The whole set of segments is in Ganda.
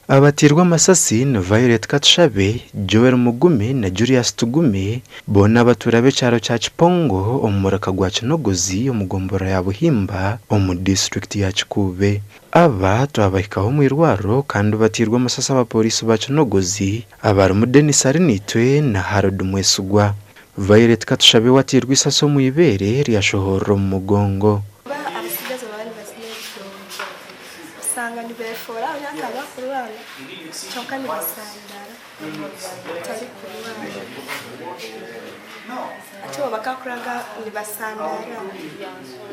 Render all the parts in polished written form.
Abatirwa amasasi na Violet Katushabe, Joel Mugume na Julius Tugume bona baturabe cyaro cya Kipongo omuraka gwa Kinogozi omugombora ya Buhimba omu district ya Kikube. Aba twabahikaho mu irwaro kandi batirwa amasasi abapolisi ba Kinogozi abari mu Denis Arinitwe na Harold Mwesugwa. Violet Katushabe watirwa isaso mu ibere ryashohoro mu mugongo. Sanga ni befora nyakaba kurwana choka ni basandara tari kurwana acho bakakuraga ni basandara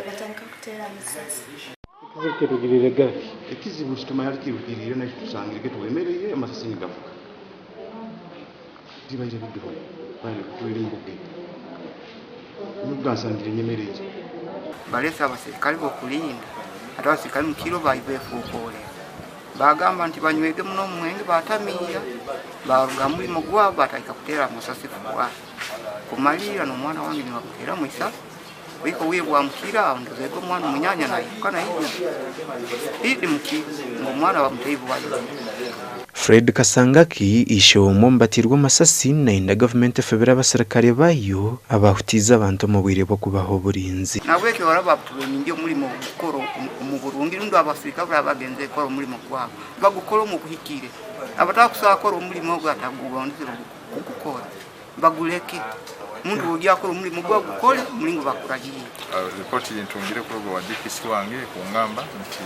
batanka kutera amasasi kizikirugirire gati ikizibu kituma yakirugirire na tusangirike tuwemereye amasasi ngavuga dibaire biduho bali kuri mbuge mugasangire nyemereye balesa abasirikali bokulinda abasikali mukiro bayibefukole bagamba nti banywege muno mwenge batamira baruga muri mugwa batayika kutera amasasi kwa kumalira no mwana wange ni bakutera mwisa wiko wibwa mukira ndozego mwana munyanya nayo kana idi mukiro ngo mwana wa muteivu wayo. Fred Kasangaki isho mumbatirwa amasasi na inda government febera abasirikare bayo abahutiza abantu mu bwire bwo kubaho burinzi nabweke warabatuwe ninge muri mu gukoro mu Burundi ndo abafrika bagenze ko muri mu kwabo bagukoro mu kuhikire abatakusaba ko muri mu gataguba ndizero gukora baguleke mundu ujya ko muri mu gukora muri ngo bakuragiye. Report yintungire ko wa dikisi wange ku ngamba nti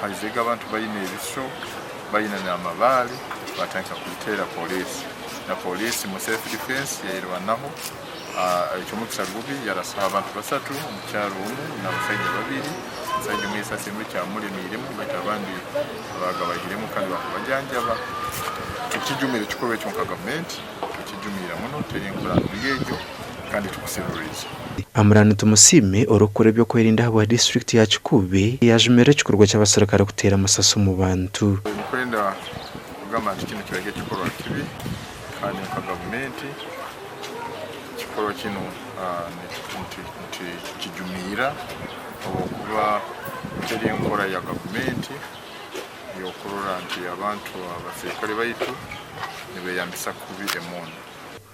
hazega abantu bayine bisho bayina n'amabali batanka kutera polisi na polisi mu self defense yerwanaho icyo gubi yarasaba abantu basatu mu cyaro na basajja babiri nsajja mu isasi mu cyamure mirimo batabandi bagabahiremo kandi bakubajyanjaba ikijumire kikobe cyo government ikijumira muno teyenkura ngejo kandi tukuseruriza Amurana tumusime orokore byo kwerinda wa district ya Kikube yajumere kikorwa cy'abasirikare gutera amasaso mu bantu kwenda kugamba ikintu kirege kikorwa kibi kandi ka government kikorwa kino kijumira okuba teyenkora ya government yokorora nti abantu abasirikare bayitu nibe yambisa kubi emono.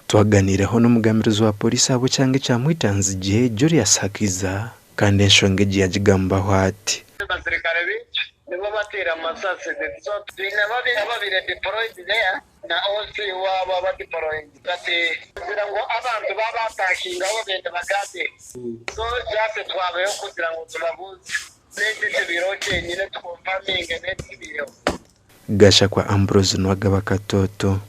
Twaganireho n'umugamirizi wa polisi abo cyange cyamwitanze igihe Julius Hakiza kandi nshongeje yagigambaho ati abasirikare benshi nibo batera amasasi ndetse babire deployed there na also waba deployed ati kugira ngo abantu babatashinga bo bende bagade so just twabayo kugira ngo tubabuze n'iki biroke nyine twumvaminge n'iki biro Gasha kwa Ambrose Nwagaba Katoto.